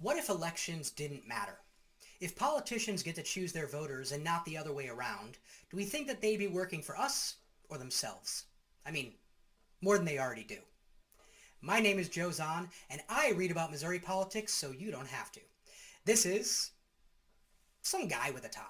What if elections didn't matter? If politicians get to choose their voters and not the other way around, do we think that they'd be working for us or themselves? I mean, more than they already do. My name is Joe Zahn, and I read about Missouri politics so you don't have to. This is Some Guy with a Tie.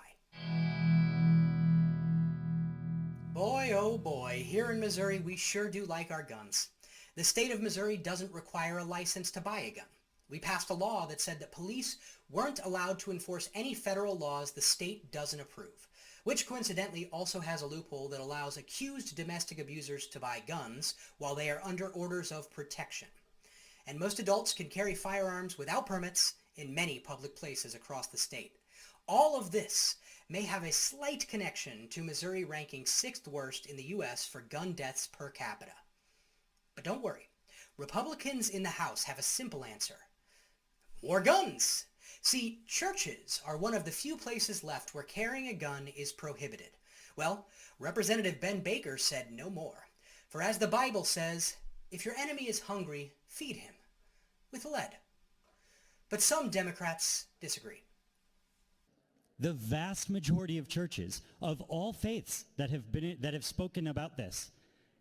Boy, oh boy, here in Missouri we sure do like our guns. The state of Missouri doesn't require a license to buy a gun. We passed a law that said that police weren't allowed to enforce any federal laws the state doesn't approve, which coincidentally also has a loophole that allows accused domestic abusers to buy guns while they are under orders of protection. And most adults can carry firearms without permits in many public places across the state. All of this may have a slight connection to Missouri ranking 6th worst in the U.S. for gun deaths per capita. But don't worry, Republicans in the House have a simple answer. More guns! See, churches are one of the few places left where carrying a gun is prohibited. Well, Representative Ben Baker said no more. For as the Bible says, if your enemy is hungry, feed him with lead. But some Democrats disagree. The vast majority of churches of all faiths that have spoken about this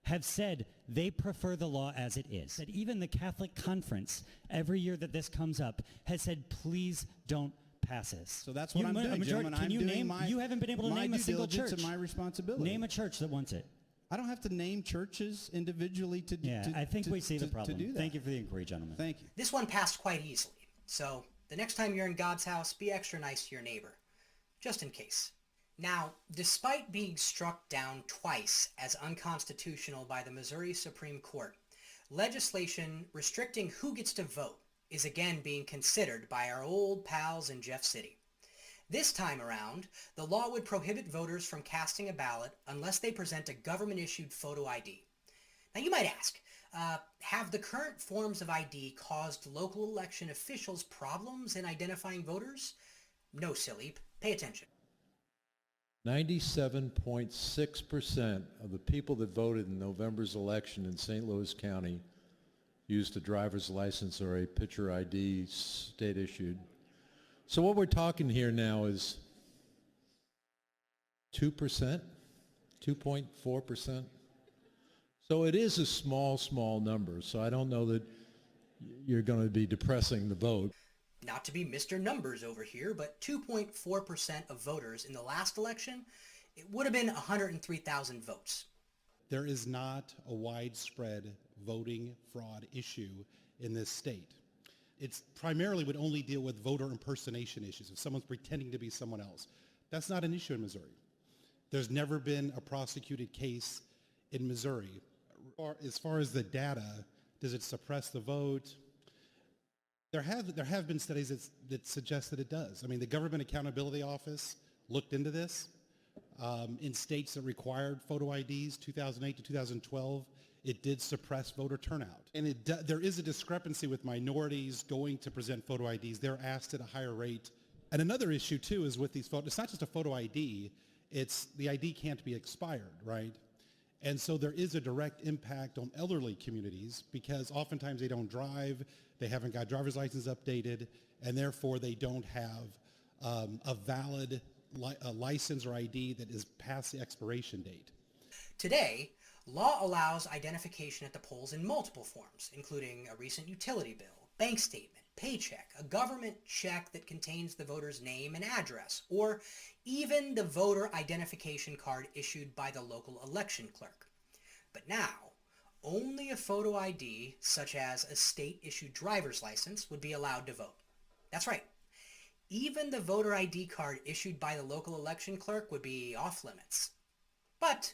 have said they prefer the law as it is. That even the Catholic Conference, every year that this comes up, has said, please don't pass this. So that's what I'm doing, gentlemen. Can you name? You haven't been able to name a single church. And my responsibility. Name a church that wants it. I don't have to name churches individually to do that. I think we see the problem. Thank you for the inquiry, gentlemen. Thank you. This one passed quite easily. So the next time you're in God's house, be extra nice to your neighbor, just in case. Now, despite being struck down twice as unconstitutional by the Missouri Supreme Court, legislation restricting who gets to vote is again being considered by our old pals in Jeff City. This time around, the law would prohibit voters from casting a ballot unless they present a government-issued photo ID. Now you might ask, have the current forms of ID caused local election officials problems in identifying voters? No, silly. Pay attention. 97.6% of the people that voted in November's election in St. Louis County used a driver's license or a picture ID state issued. So what we're talking here now is 2%, 2.4%. So it is a small number. So I don't know that you're going to be depressing the vote. Not to be Mr. Numbers over here, but 2.4% of voters in the last election, it would have been 103,000 votes. There is not a widespread voting fraud issue in this state. It's primarily would only deal with voter impersonation issues, if someone's pretending to be someone else. That's not an issue in Missouri. There's never been a prosecuted case in Missouri. As far as the data, does it suppress the vote? There have been studies that suggest that it does. I mean, the Government Accountability Office looked into this. In states that required photo IDs, 2008 to 2012, it did suppress voter turnout. And there is a discrepancy with minorities going to present photo IDs. They're asked at a higher rate. And another issue, too, is with these photos, it's not just a photo ID, it's the ID can't be expired, right? And so there is a direct impact on elderly communities because oftentimes they don't drive, they haven't got driver's license updated, and therefore they don't have a valid license or ID that is past the expiration date. Today, law allows identification at the polls in multiple forms, including a recent utility bill, bank statement, paycheck, a government check that contains the voter's name and address, or even the voter identification card issued by the local election clerk. But now, only a photo ID, such as a state-issued driver's license, would be allowed to vote. That's right. Even the voter ID card issued by the local election clerk would be off limits. But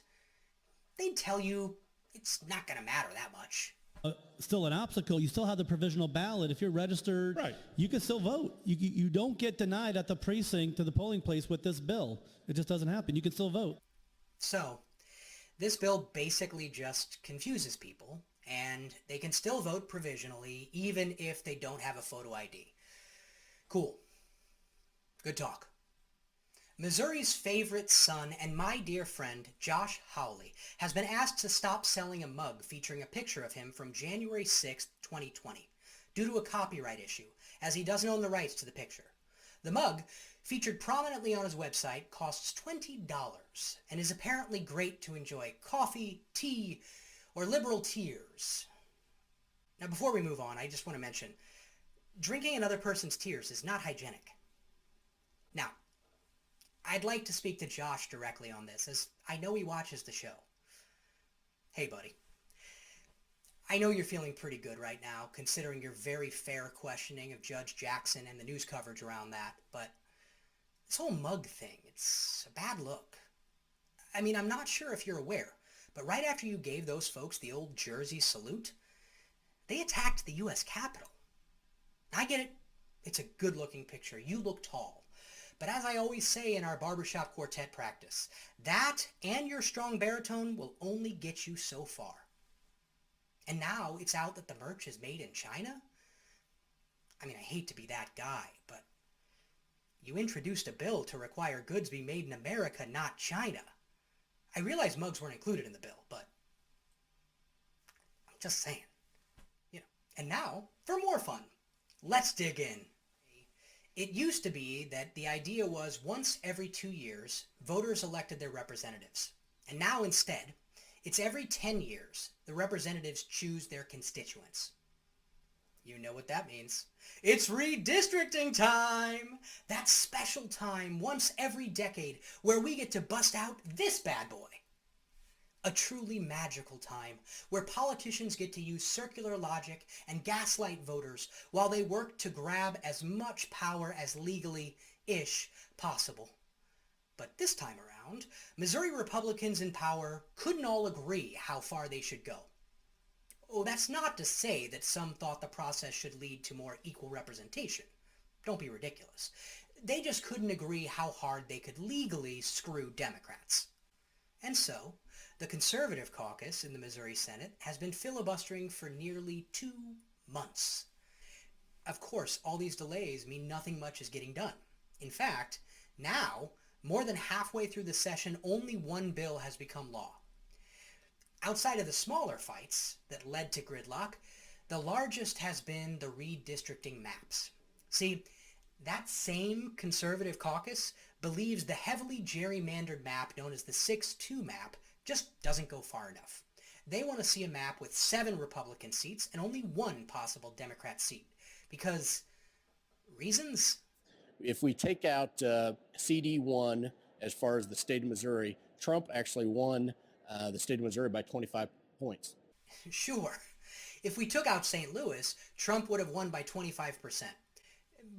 they'd tell you it's not going to matter that much. Still an obstacle. You still have the provisional ballot. If you're registered, right, you can still vote. You don't get denied at the precinct to the polling place with this bill. It just doesn't happen. You can still vote. So, this bill basically just confuses people, and they can still vote provisionally even if they don't have a photo ID. Cool. Good talk. Missouri's favorite son and my dear friend, Josh Hawley, has been asked to stop selling a mug featuring a picture of him from January 6, 2020. due to a copyright issue, as he doesn't own the rights to the picture. The mug, featured prominently on his website, costs $20 and is apparently great to enjoy coffee, tea, or liberal tears. Now, before we move on, I just want to mention, drinking another person's tears is not hygienic. Now, I'd like to speak to Josh directly on this, as I know he watches the show. Hey, buddy. I know you're feeling pretty good right now, considering your very fair questioning of Judge Jackson and the news coverage around that, but this whole mug thing, it's a bad look. I mean, I'm not sure if you're aware, but right after you gave those folks the old Jersey salute, they attacked the U.S. Capitol. I get it. It's a good-looking picture. You look tall. But as I always say in our barbershop quartet practice, that and your strong baritone will only get you so far. And now it's out that the merch is made in China? I mean, I hate to be that guy, but you introduced a bill to require goods be made in America, not China. I realize mugs weren't included in the bill, but I'm just saying. And now, for more fun, let's dig in. It used to be that the idea was once every 2 years, voters elected their representatives. And now instead, it's every 10 years, the representatives choose their constituents. You know what that means. It's redistricting time! That special time once every decade where we get to bust out this bad boy. A truly magical time where politicians get to use circular logic and gaslight voters while they work to grab as much power as legally-ish possible. But this time around, Missouri Republicans in power couldn't all agree how far they should go. Oh, that's not to say that some thought the process should lead to more equal representation. Don't be ridiculous. They just couldn't agree how hard they could legally screw Democrats. And so, the conservative caucus in the Missouri Senate has been filibustering for nearly 2 months. Of course, all these delays mean nothing much is getting done. In fact, now, more than halfway through the session, only one bill has become law. Outside of the smaller fights that led to gridlock, the largest has been the redistricting maps. See, that same conservative caucus believes the heavily gerrymandered map known as the 6-2 map just doesn't go far enough. They want to see a map with 7 Republican seats and only 1 possible Democrat seat. Because reasons? If we take out CD1 as far as the state of Missouri, Trump actually won the state of Missouri by 25 points. Sure. If we took out St. Louis, Trump would have won by 25%.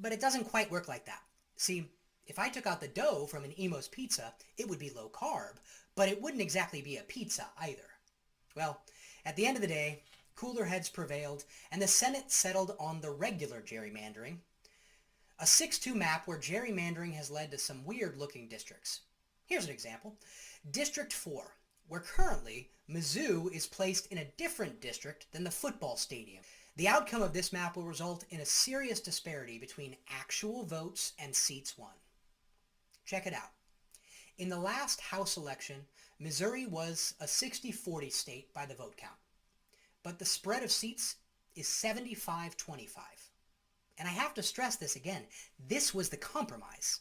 But it doesn't quite work like that. See, if I took out the dough from an Emo's pizza, it would be low carb, but it wouldn't exactly be a pizza either. Well, at the end of the day, cooler heads prevailed, and the Senate settled on the regular gerrymandering. A 6-2 map where gerrymandering has led to some weird-looking districts. Here's an example. District 4, where currently Mizzou is placed in a different district than the football stadium. The outcome of this map will result in a serious disparity between actual votes and seats won. Check it out. In the last House election, Missouri was a 60-40 state by the vote count. But the spread of seats is 75-25. And I have to stress this again. This was the compromise.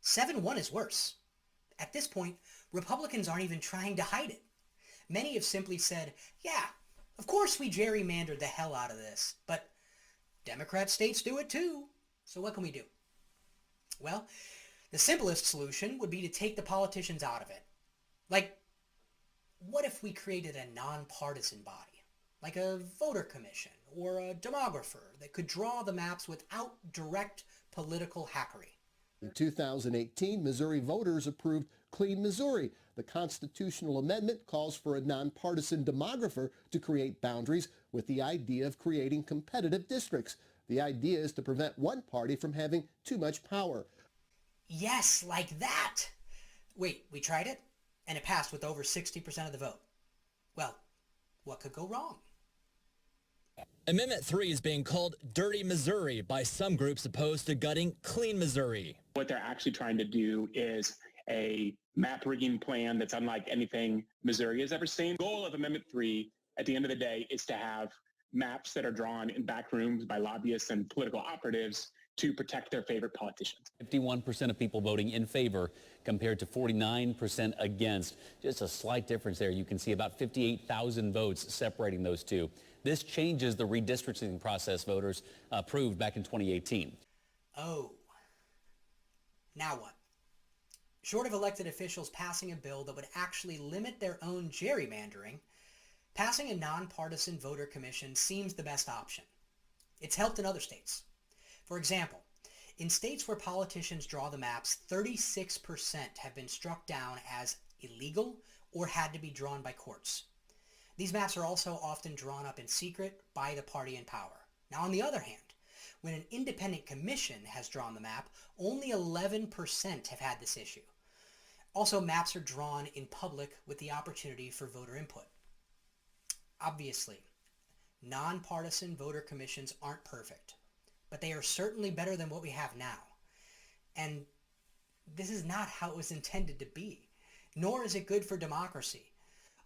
7-1 is worse. At this point, Republicans aren't even trying to hide it. Many have simply said, yeah, of course we gerrymandered the hell out of this, but Democrat states do it too. So what can we do? Well, the simplest solution would be to take the politicians out of it. Like, what if we created a nonpartisan body, like a voter commission or a demographer that could draw the maps without direct political hackery? In 2018, Missouri voters approved Clean Missouri. The constitutional amendment calls for a nonpartisan demographer to create boundaries with the idea of creating competitive districts. The idea is to prevent one party from having too much power. Yes, like that! Wait, we tried it? And it passed with over 60% of the vote. Well, what could go wrong? Amendment 3 is being called Dirty Missouri by some groups opposed to gutting Clean Missouri. What they're actually trying to do is a map rigging plan that's unlike anything Missouri has ever seen. The goal of Amendment 3 at the end of the day is to have maps that are drawn in back rooms by lobbyists and political operatives to protect their favorite politicians. 51% of people voting in favor compared to 49% against. Just a slight difference there. You can see about 58,000 votes separating those two. This changes the redistricting process voters approved back in 2018. Oh. Now what? Short of elected officials passing a bill that would actually limit their own gerrymandering, passing a nonpartisan voter commission seems the best option. It's helped in other states. For example, in states where politicians draw the maps, 36% have been struck down as illegal or had to be drawn by courts. These maps are also often drawn up in secret by the party in power. Now, on the other hand, when an independent commission has drawn the map, only 11% have had this issue. Also, maps are drawn in public with the opportunity for voter input. Obviously, nonpartisan voter commissions aren't perfect, but they are certainly better than what we have now. And this is not how it was intended to be, nor is it good for democracy.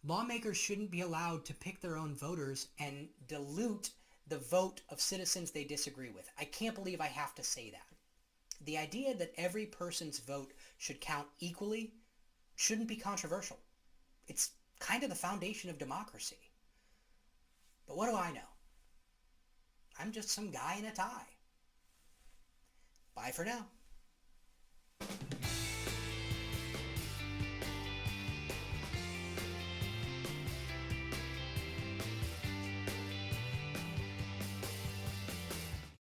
Lawmakers shouldn't be allowed to pick their own voters and dilute the vote of citizens they disagree with. I can't believe I have to say that. The idea that every person's vote should count equally shouldn't be controversial. It's kind of the foundation of democracy. But what do I know? I'm just some guy in a tie. Bye for now.